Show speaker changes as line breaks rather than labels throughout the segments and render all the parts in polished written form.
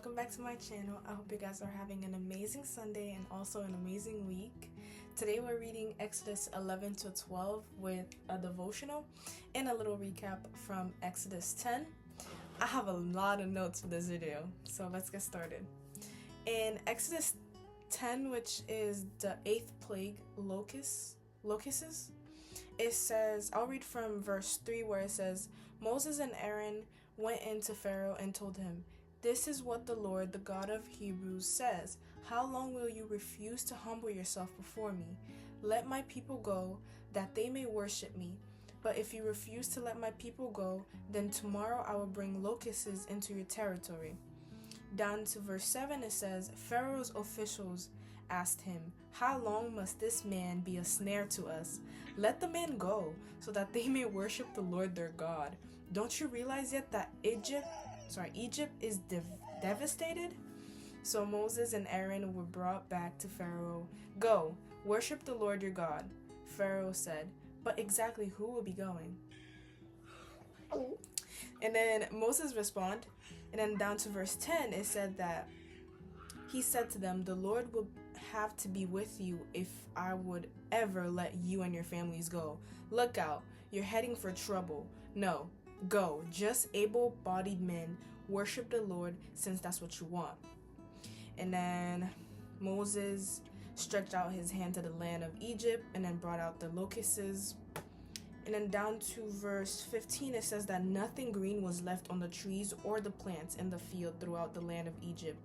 welcome back to my channel. I hope you guys are having an amazing Sunday and also an amazing week. Today we're reading Exodus 11 to 12 with a devotional and a little recap from Exodus 10. I have a lot of notes for this video, so let's get started. In Exodus 10, which is the 8th plague, locusts, it says, I'll read from verse 3 where it says, Moses and Aaron went into Pharaoh and told him, "This is what the Lord, the God of Hebrews, says. How long will you refuse to humble yourself before me? Let my people go, that they may worship me. But if you refuse to let my people go, then tomorrow I will bring locusts into your territory." Down to verse 7 it says, Pharaoh's officials asked him, "How long must this man be a snare to us? Let the man go, so that they may worship the Lord their God. Don't you realize yet that Egypt is devastated?" So Moses and Aaron were brought back to Pharaoh. "Go, worship the Lord your God." Pharaoh said, "But exactly who will be going?" And then Moses responded, and then down to verse 10, it said that he said to them, "The Lord will have to be with you if I would ever let you and your families go. Look out, you're heading for trouble. No, go, just able-bodied men, worship the Lord, since that's what you want." And then Moses stretched out his hand to the land of Egypt and then brought out the locusts. And then down to verse 15, it says that nothing green was left on the trees or the plants in the field throughout the land of Egypt.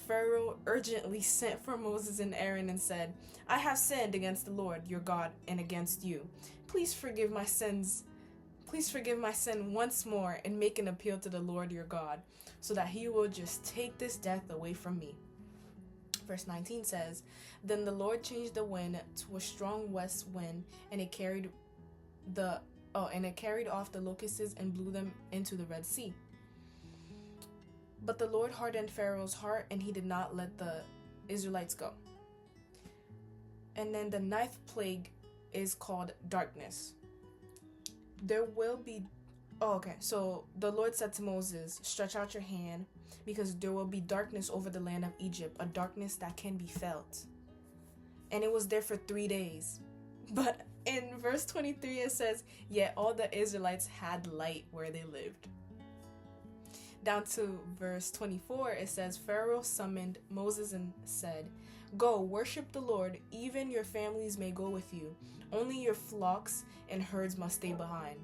Pharaoh urgently sent for Moses and Aaron and said, "I have sinned against the Lord your God and against you. Please forgive my sins. Please forgive my sin once more and make an appeal to the Lord your God, so that he will just take this death away from me." Verse 19 says, Then the Lord changed the wind to a strong west wind, and it carried off the locusts and blew them into the Red Sea. But the Lord hardened Pharaoh's heart, and he did not let the Israelites go. And then the 9th plague is called darkness. So the Lord said to Moses, "Stretch out your hand, because there will be darkness over the land of Egypt, a darkness that can be felt." And it was there for 3 days. But in verse 23 it says, "Yet all the Israelites had light where they lived." Down to verse 24 it says, Pharaoh summoned Moses and said, "Go, worship the Lord, even your families may go with you. Only your flocks and herds must stay behind."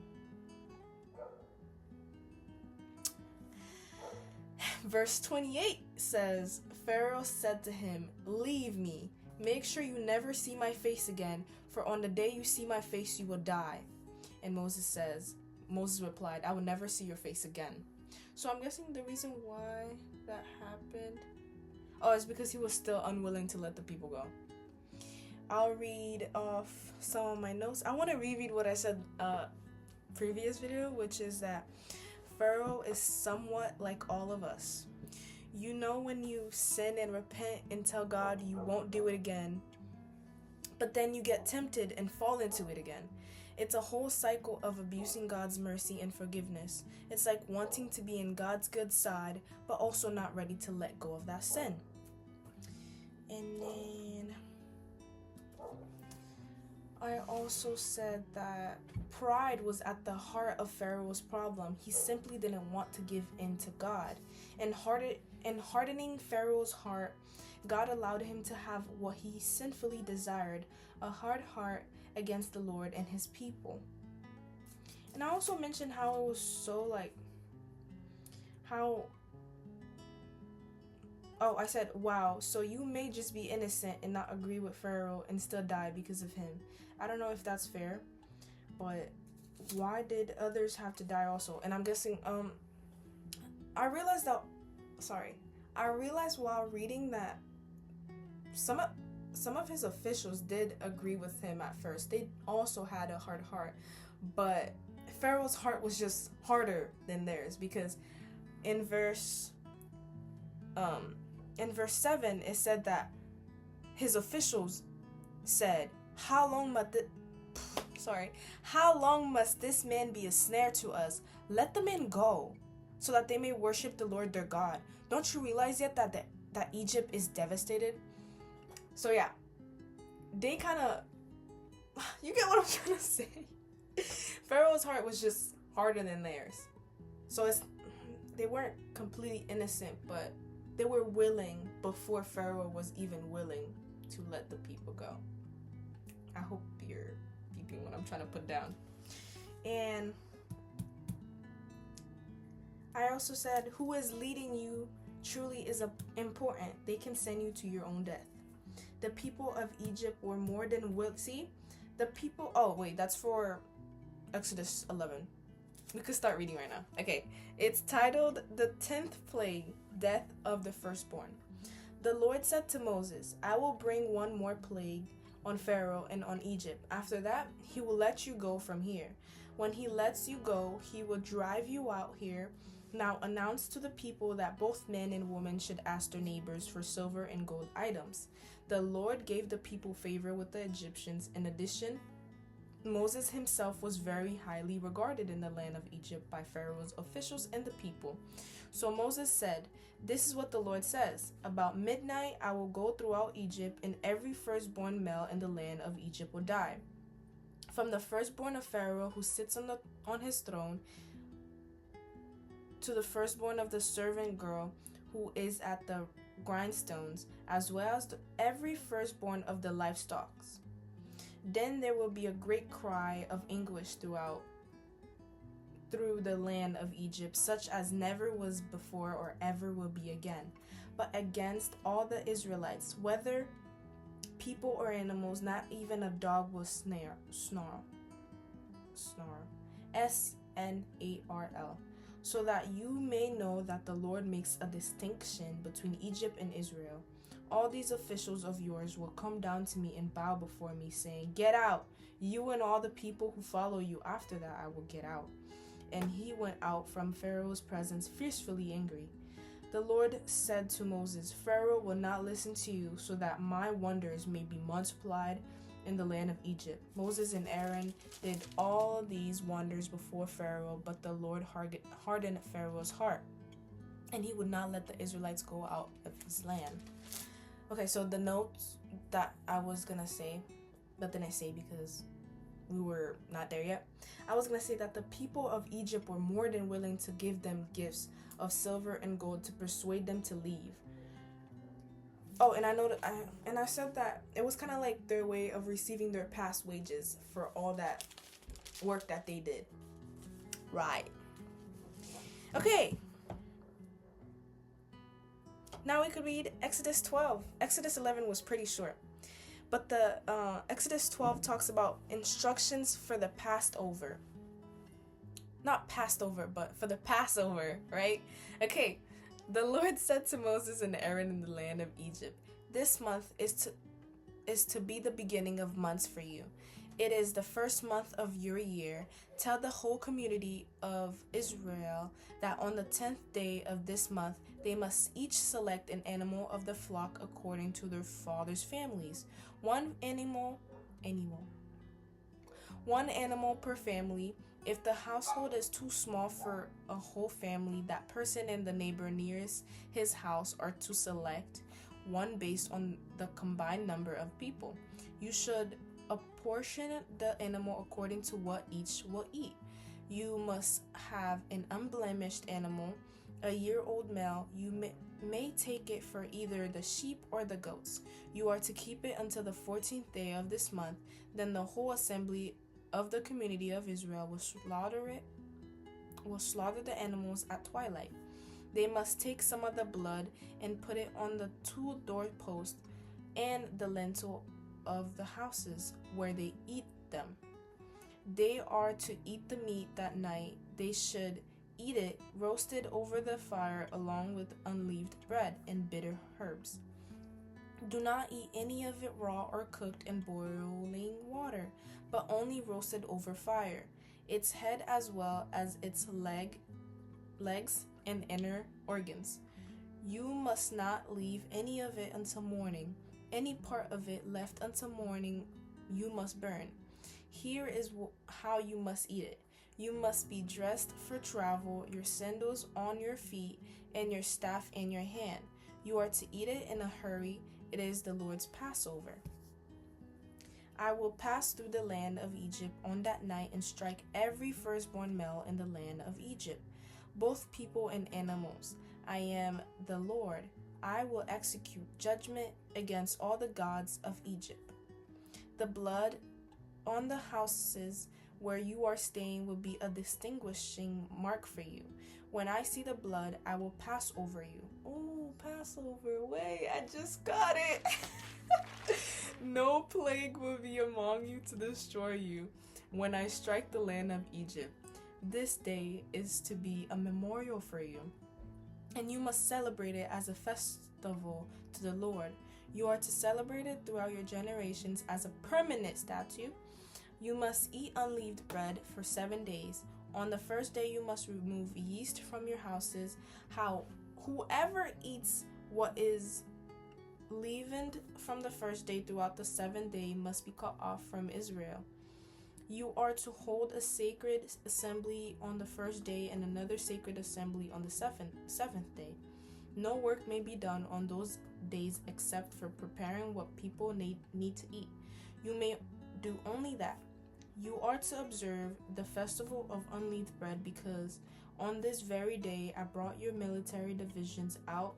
Verse 28 says, Pharaoh said to him, "Leave me. Make sure you never see my face again, for on the day you see my face you will die." And Moses replied, "I will never see your face again." So I'm guessing the reason why that happened, it's because he was still unwilling to let the people go. I'll read off some of my notes. I want to reread what I said previous video, which is that Pharaoh is somewhat like all of us. You know, when you sin and repent and tell God you won't do it again, but then you get tempted and fall into it again. It's a whole cycle of abusing God's mercy and forgiveness. It's like wanting to be in God's good side, but also not ready to let go of that sin. And then I also said that pride was at the heart of Pharaoh's problem. He simply didn't want to give in to God. And hardening Pharaoh's heart, God allowed him to have what he sinfully desired, a hard heart against the Lord and his people. And I also mentioned how it was so I said, wow, so you may just be innocent and not agree with Pharaoh and still die because of him. I don't know if that's fair, but why did others have to die also? And I'm guessing, I realized while reading that some of his officials did agree with him at first. They also had a hard heart, but Pharaoh's heart was just harder than theirs, because in verse 7 it said that his officials said, How long must this man be a snare to us? Let the man go." so that they may worship the Lord their God. Don't you realize yet that Egypt is devastated? So yeah, they kind of, you get what I'm trying to say? Pharaoh's heart was just harder than theirs. So they weren't completely innocent, but they were willing before Pharaoh was even willing to let the people go. I hope you're peeping what I'm trying to put down. And I also said, who is leading you truly is important. They can send you to your own death. The people of Egypt were more than willing. See, the people. Oh wait, that's for Exodus 11. We could start reading right now. Okay, it's titled "The 10th Plague: Death of the Firstborn." The Lord said to Moses, "I will bring one more plague on Pharaoh and on Egypt. After that, he will let you go from here. When he lets you go, he will drive you out here. Now announce to the people that both men and women should ask their neighbors for silver and gold items." The Lord gave the people favor with the Egyptians. In addition, Moses himself was very highly regarded in the land of Egypt by Pharaoh's officials and the people. So Moses said, "This is what the Lord says. About midnight I will go throughout Egypt, and every firstborn male in the land of Egypt will die. From the firstborn of Pharaoh who sits on his throne to the firstborn of the servant girl who is at the grindstones, as well as every firstborn of the livestock. Then there will be a great cry of anguish through the land of Egypt, such as never was before or ever will be again. But against all the Israelites, whether people or animals, not even a dog will snarl. SNARL. So that you may know that the Lord makes a distinction between Egypt and Israel. All these officials of yours will come down to me and bow before me, saying, 'Get out, you and all the people who follow you.' After that I will get out." And he went out from Pharaoh's presence fiercely angry. The Lord said to Moses, "Pharaoh will not listen to you, so that my wonders may be multiplied in the land of Egypt." Moses and Aaron did all these wonders before Pharaoh, but the Lord hardened Pharaoh's heart, and he would not let the Israelites go out of his land. Okay, so the notes that I was gonna say, but didn't say because we were not there yet. I was gonna say that the people of Egypt were more than willing to give them gifts of silver and gold to persuade them to leave. Oh, and I said that it was kind of like their way of receiving their past wages for all that work that they did. Right. Okay. Now we could read Exodus 12. Exodus 11 was pretty short. But the Exodus 12 talks about instructions for the Passover. Not Passover, but for the Passover, right? Okay. The Lord said to Moses and Aaron in the land of Egypt, "This month is to be the beginning of months for you. It is the first month of your year. Tell the whole community of Israel that on the 10th day of this month, they must each select an animal of the flock according to their father's families. One animal per family. If the household is too small for a whole family, that person and the neighbor nearest his house are to select one based on the combined number of people. You should apportion the animal according to what each will eat. You must have an unblemished animal, a year-old male. You may take it for either the sheep or the goats. You are to keep it until the 14th day of this month. Then the whole assembly of the community of Israel will slaughter the animals at twilight. They must take some of the blood and put it on the 2 doorposts and the lintel of the houses where they eat them. They are to eat the meat that night. They should eat it roasted over the fire along with unleavened bread and bitter herbs. Do not eat any of it raw or cooked in boiling water, but only roasted over fire. Its head as well as its legs and inner organs. You must not leave any of it until morning. Any part of it left until morning you must burn. Here is how you must eat it. You must be dressed for travel, your sandals on your feet, and your staff in your hand. You are to eat it in a hurry. It is the Lord's Passover. I will pass through the land of Egypt on that night and strike every firstborn male in the land of Egypt, both people and animals. I am the Lord. I will execute judgment against all the gods of Egypt. The blood on the houses where you are staying will be a distinguishing mark for you. When I see the blood, I will pass over you. Oh, Passover, wait, I just got it. No plague will be among you to destroy you when I strike the land of Egypt. This day is to be a memorial for you, and you must celebrate it as a festival to the Lord. You are to celebrate it throughout your generations as a permanent statute. You must eat unleavened bread for 7 days. On the first day you must remove yeast from your houses. Whoever eats what is leavened from the first day throughout the 7th day must be cut off from Israel. You are to hold a sacred assembly on the first day and another sacred assembly on the seventh day. No work may be done on those days except for preparing what people need to eat. You may do only that. You are to observe the festival of unleavened bread because on this very day I brought your military divisions out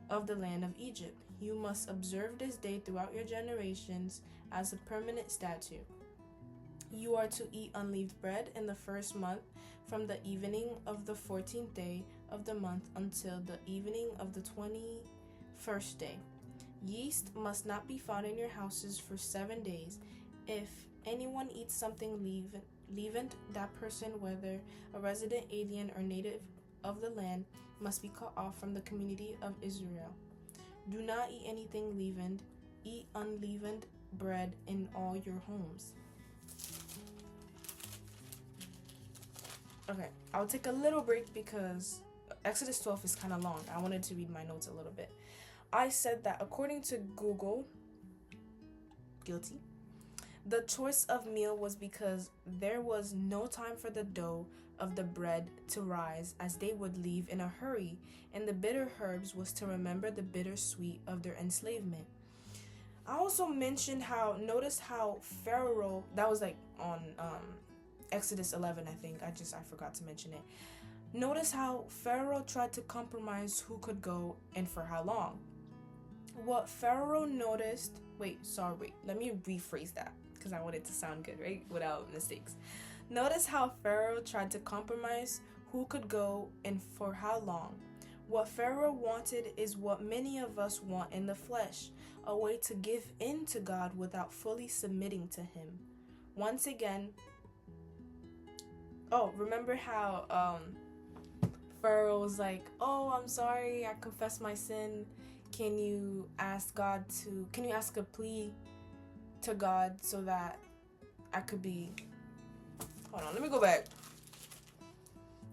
of the land of Egypt. You must observe this day throughout your generations as a permanent statute. You are to eat unleavened bread in the first month from the evening of the 14th day of the month until the evening of the 21st day. Yeast must not be found in your houses for 7 days. If anyone eats something leavened, that person, whether a resident alien or native of the land, must be cut off from the community of Israel. Do not eat anything leavened. Eat unleavened bread in all your homes. Okay, I'll take a little break because Exodus 12 is kind of long. I wanted to read my notes a little bit. I said that according to Google, guilty, the choice of meal was because there was no time for the dough of the bread to rise as they would leave in a hurry, and the bitter herbs was to remember the bittersweet of their enslavement. I also mentioned notice how Pharaoh, that was like on Exodus 11, I think. I forgot to mention it. Notice how Pharaoh tried to compromise who could go and for how long. What Pharaoh noticed, let me rephrase that because I want it to sound good, right? Without mistakes. Notice how Pharaoh tried to compromise who could go and for how long. What Pharaoh wanted is what many of us want in the flesh, a way to give in to God without fully submitting to Him. Once again, remember how Pharaoh was like, I'm sorry, I confess my sin. Can you ask a plea to God so that I could be, hold on, let me go back.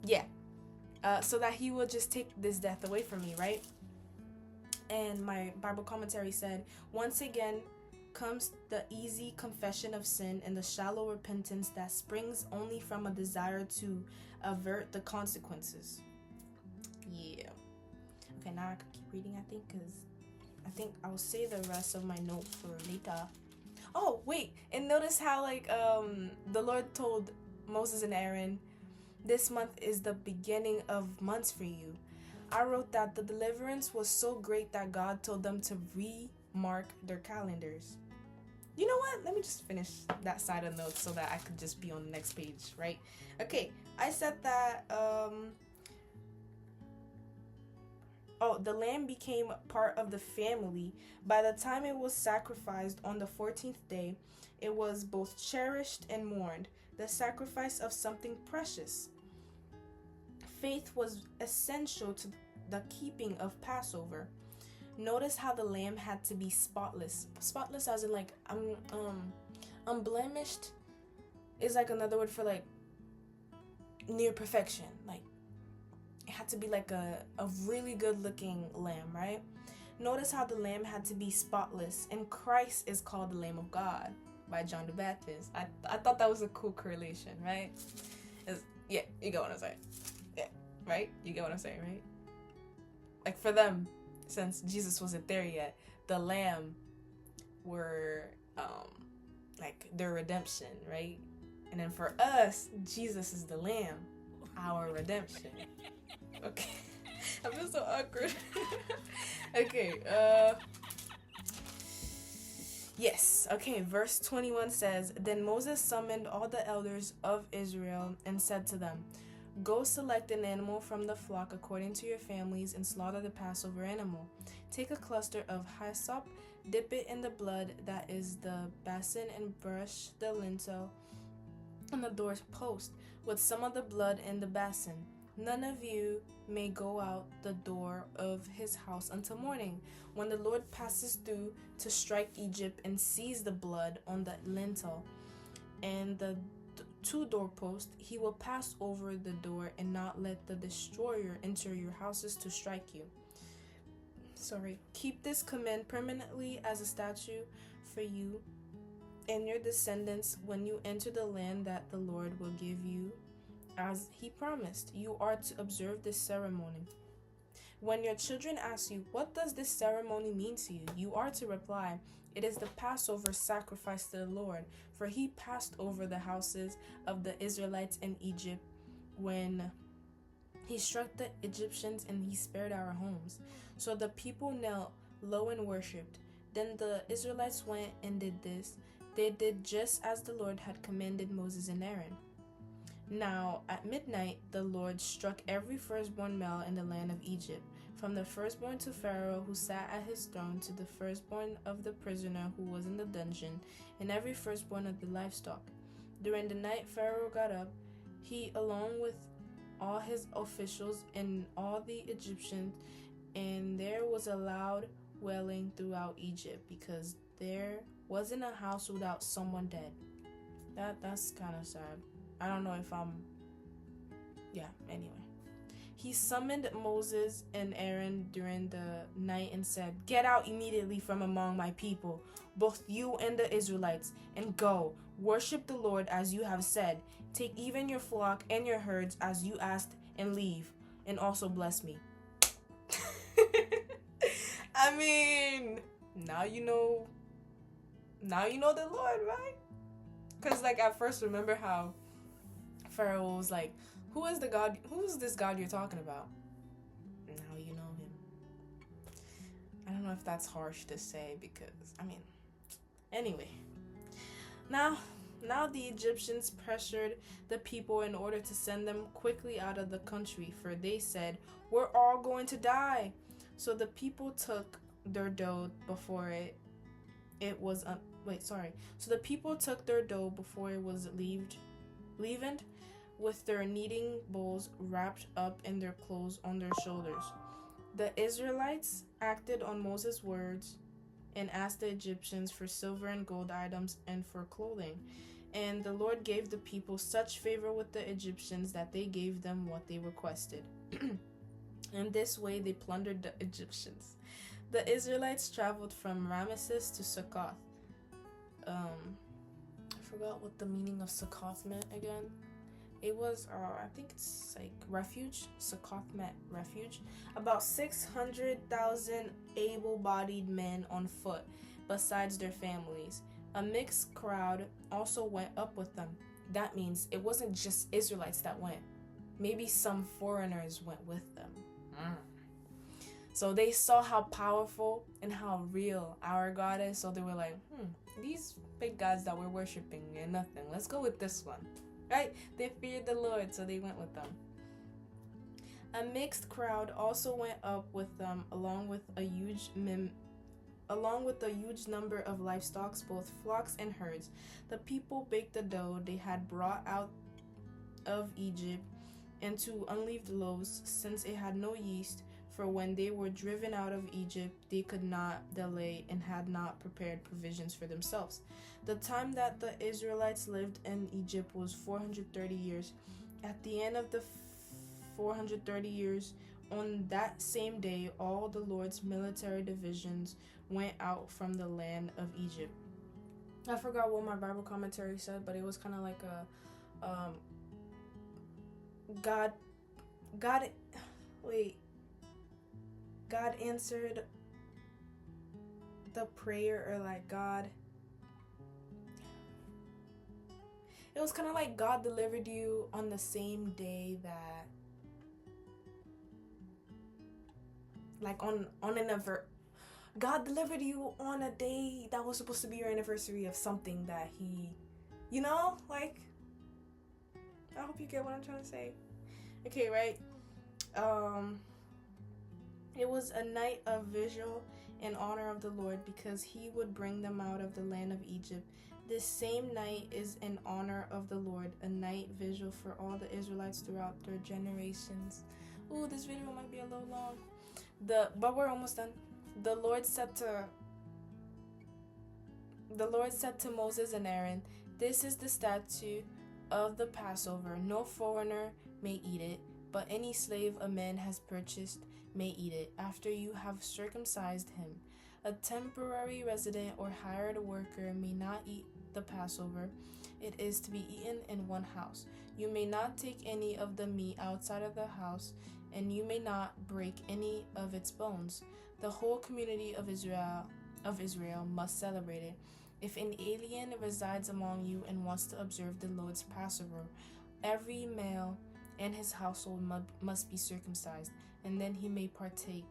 Yeah. So that He will just take this death away from me, right? And my Bible commentary said, once again comes the easy confession of sin and the shallow repentance that springs only from a desire to avert the consequences. Yeah. Okay, now I can keep reading, I think, because I think I'll save the rest of my note for later. Oh, wait, and notice how, the Lord told Moses and Aaron, this month is the beginning of months for you. I wrote that the deliverance was so great that God told them to remark their calendars. You know what? Let me just finish that side of notes so that I could just be on the next page, right? Okay, I said that, the lamb became part of the family. By the time it was sacrificed on the 14th day, it was both cherished and mourned, the sacrifice of something precious. Faith was essential to the keeping of Passover. Notice how the lamb had to be spotless. Spotless as in unblemished is another word for near perfection. It had to be a really good looking lamb, right? Notice how the lamb had to be spotless, and Christ is called the Lamb of God by John the Baptist. I thought that was a cool correlation, right? Yeah, you get what I'm saying. Yeah, right? You get what I'm saying, right? Like for them, since Jesus wasn't there yet, the lamb were like their redemption, right? And then for us, Jesus is the lamb, our redemption. Okay. I feel so awkward. Okay, yes. Okay, verse 21 says, Then Moses summoned all the elders of Israel and said to them, Go select an animal from the flock according to your families and slaughter the Passover animal. Take a cluster of hyssop, dip it in the blood that is the basin, and brush the lintel on the doorpost with some of the blood in the basin. None of you may go out the door of his house until morning, when the Lord passes through to strike Egypt and sees the blood on the lintel and the two doorposts. He will pass over the door and not let the destroyer enter your houses to strike you. Keep this command permanently as a statute for you and your descendants when you enter the land that the Lord will give you, as he promised. You are to observe this ceremony. When your children ask you, What does this ceremony mean to you? You are to reply, It is the Passover sacrifice to the Lord, for he passed over the houses of the Israelites in Egypt when he struck the Egyptians and he spared our homes. So the people knelt low and worshipped. Then the Israelites went and did this. They did just as the Lord had commanded Moses and Aaron. Now at midnight the Lord struck every firstborn male in the land of Egypt, from the firstborn to Pharaoh who sat at his throne to the firstborn of the prisoner who was in the dungeon, and every firstborn of the livestock. During the night Pharaoh got up, he along with all his officials and all the Egyptians, and there was a loud wailing throughout Egypt, because there wasn't a house without someone dead. That's kind of sad. I don't know if anyway. He summoned Moses and Aaron during the night and said, Get out immediately from among my people, both you and the Israelites, and go, worship the Lord as you have said. Take even your flock and your herds as you asked, and leave, and also bless me. I mean, now you know the Lord, right? Because at first, remember how Pharaoh was like, who is this God you're talking about? Now you know him. I don't know if that's harsh to say, because anyway. Now the Egyptians pressured the people in order to send them quickly out of the country, for they said, We're all going to die. So the people took their dough before So the people took their dough before it was leavened, with their kneading bowls wrapped up in their clothes on their shoulders. The Israelites acted on Moses' words and asked the Egyptians for silver and gold items and for clothing. And the Lord gave the people such favor with the Egyptians that they gave them what they requested. In this way they plundered the Egyptians. The Israelites traveled from Ramesses to Succoth. I forgot what the meaning of Succoth meant again. It was, I think it's like refuge. Succoth meant refuge. About 600,000 able-bodied men on foot, besides their families. A mixed crowd also went up with them. That means it wasn't just Israelites that went. Maybe some foreigners went with them. So they saw how powerful and how real our God is. So they were like, these big gods that we're worshiping are nothing. Let's go with this one. Right? They feared the Lord, so they went with them. A mixed crowd also went up with them, along with a huge number of livestock, both flocks and herds. The people baked the dough they had brought out of Egypt into unleavened loaves, since it had no yeast. For when they were driven out of Egypt, they could not delay and had not prepared provisions for themselves. The time that the Israelites lived in Egypt was 430 years. At the end of the 430 years, on that same day, all the Lord's military divisions went out from the land of Egypt. I forgot what my Bible commentary said, but it was kind of like God, God, wait, God answered the prayer, or like God, it was kind of like God delivered you on the same day that, like on God delivered you on a day that was supposed to be your anniversary of something that he, like, I hope you get what I'm trying to say. Okay, right? It was a night of vigil in honor of the Lord, because he would bring them out of the land of Egypt. This same night is in honor of the Lord, a night vigil for all the Israelites throughout their generations. Ooh, this video might be a little long. But we're almost done. The Lord said to Moses and Aaron, "This is the statute of the Passover. No foreigner may eat it, but any slave a man has purchased may eat it after you have circumcised him. A temporary resident or hired worker may not eat the Passover. It is to be eaten in one house. You may not take any of the meat outside of the house, and you may not break any of its bones. The whole community of Israel must celebrate it. If an alien resides among you and wants to observe the Lord's Passover, every male and his household must be circumcised, and then he may participate.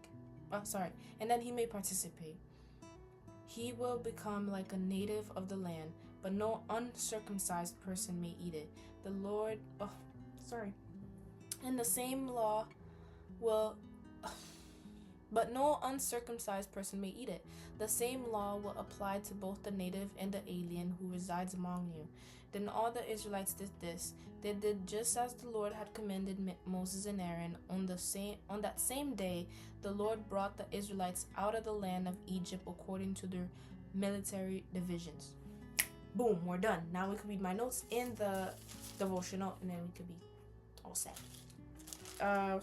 He will become like a native of the land, but no uncircumcised person may eat it. And the same law will But no uncircumcised person may eat it. The same law will apply to both the native and the alien who resides among you." Then all the Israelites did this. They did just as the Lord had commanded Moses and Aaron. On that same day, the Lord brought the Israelites out of the land of Egypt according to their military divisions. Boom, we're done. Now we can read my notes in the devotional, and then we could be all set.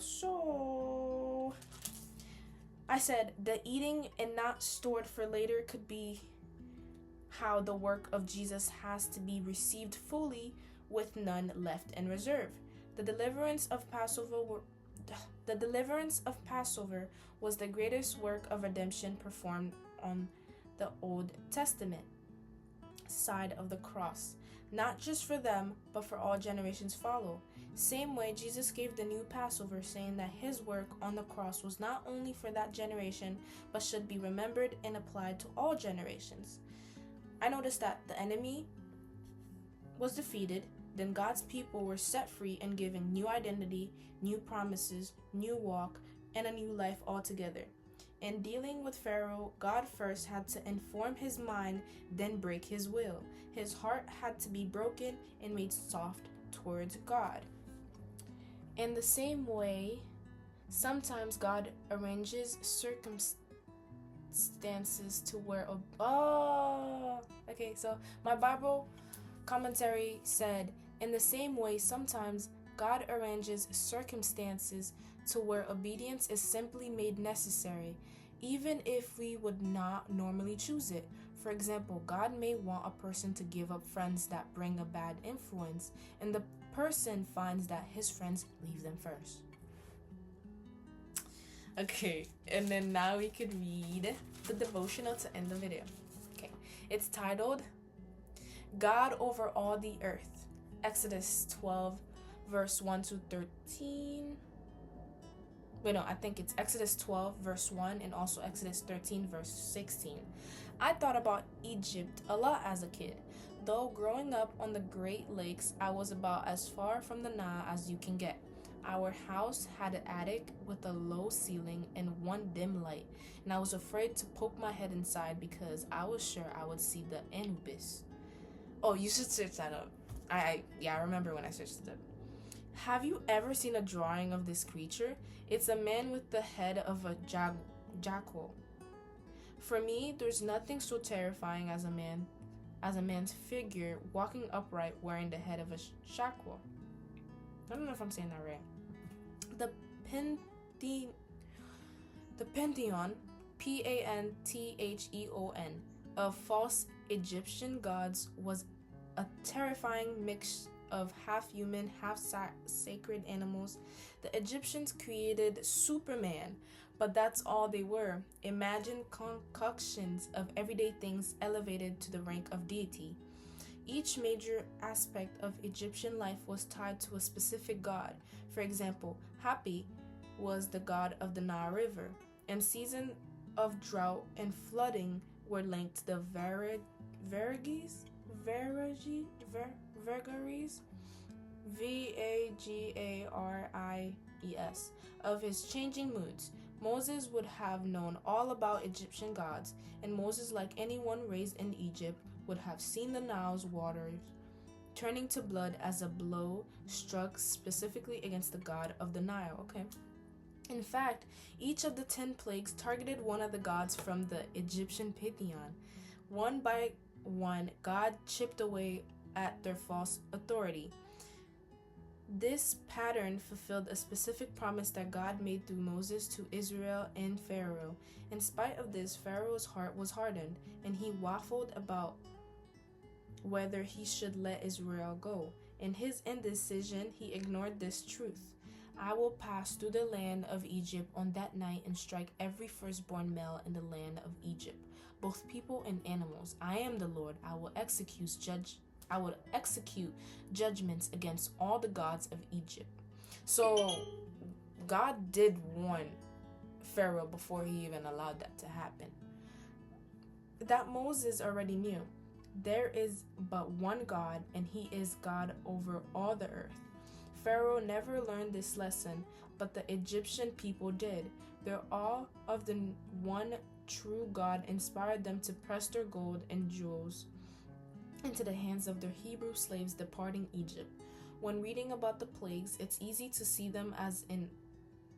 So I said the eating and not stored for later could be how the work of Jesus has to be received fully, with none left in reserve. The deliverance of Passover was the greatest work of redemption performed on the Old Testament side of the cross, not just for them, but for all generations follow. Same way, Jesus gave the new Passover, saying that his work on the cross was not only for that generation, but should be remembered and applied to all generations. I noticed that the enemy was defeated, then God's people were set free and given new identity, new promises, new walk, and a new life altogether. In dealing with Pharaoh, God first had to inform his mind, then break his will. His heart had to be broken and made soft towards God. In the same way, sometimes God arranges circumstances to where so my Bible commentary said, in the same way, sometimes God arranges circumstances to where obedience is simply made necessary, even if we would not normally choose it. For example, God may want a person to give up friends that bring a bad influence, and the person finds that his friends leave them first. Okay, and then now we could read the devotional to end the video. Okay, it's titled God Over All the Earth, Exodus 12 verse 1 to 13. Wait, no, I think it's Exodus 12 verse 1 and also Exodus 13 verse 16. I thought about Egypt a lot as a kid. Though growing up on the Great Lakes, I was about as far from the Nile as you can get. Our house had an attic with a low ceiling and one dim light, and I was afraid to poke my head inside because I was sure I would see the Anubis. Oh, you should search that up. I remember when I searched it up. Have you ever seen a drawing of this creature? It's a man with the head of a jackal. For me, there's nothing so terrifying as a man's figure walking upright wearing the head of a jackal. I don't know if I'm saying that right. The pantheon, Pantheon, of false Egyptian gods was a terrifying of half-human, half-sacred animals. The Egyptians created Superman, but that's all they were. Imagine concoctions of everyday things elevated to the rank of deity. Each major aspect of Egyptian life was tied to a specific god. For example, Hapi was the god of the Nile River, and seasons of drought and flooding were linked to the vagaries, Vagaries of his changing moods. Moses would have known all about Egyptian gods, and Moses, like anyone raised in Egypt, would have seen the Nile's waters turning to blood as a blow struck specifically against the god of the Nile. Okay. In fact, each of the 10 plagues targeted one of the gods from the Egyptian pantheon. One by one, God chipped away at their false authority. This pattern fulfilled a specific promise that God made through Moses to Israel and Pharaoh. In spite of this, Pharaoh's heart was hardened, and he waffled about whether he should let Israel go. In his indecision, he ignored this truth. I will pass through the land of Egypt on that night and strike every firstborn male in the land of Egypt, both people and animals. I am the Lord. I will execute judgments against all the gods of Egypt. So God did warn Pharaoh before he even allowed that to happen. That Moses already knew. There is but one God, and he is God over all the earth. Pharaoh never learned this lesson, but the Egyptian people did. Their awe of the one true God inspired them to press their gold and jewels into the hands of their Hebrew slaves departing Egypt. When reading about the plagues, it's easy to see them as an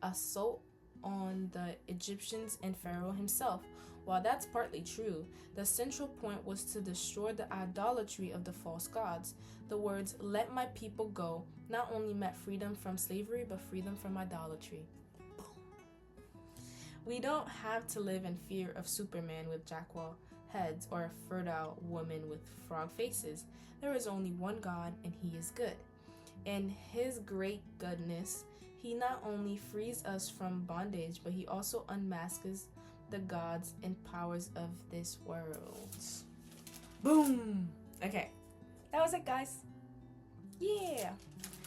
assault on the Egyptians and Pharaoh himself. While that's partly true, the central point was to destroy the idolatry of the false gods. The words, "Let my people go," not only meant freedom from slavery, but freedom from idolatry. We don't have to live in fear of Superman with jackal heads or a fertile woman with frog faces. There is only one God, and he is good. In his great goodness, he not only frees us from bondage, but he also unmasks the gods and powers of this world. Boom! Okay, that was it, guys. Yeah!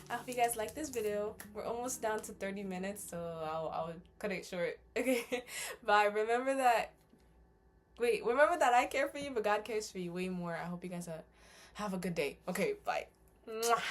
I hope you guys like this video. We're almost down to 30 minutes, so I'll cut it short. Okay, bye. Remember that I care for you, but God cares for you way more. I hope you guys have a good day. Okay, bye. Mwah.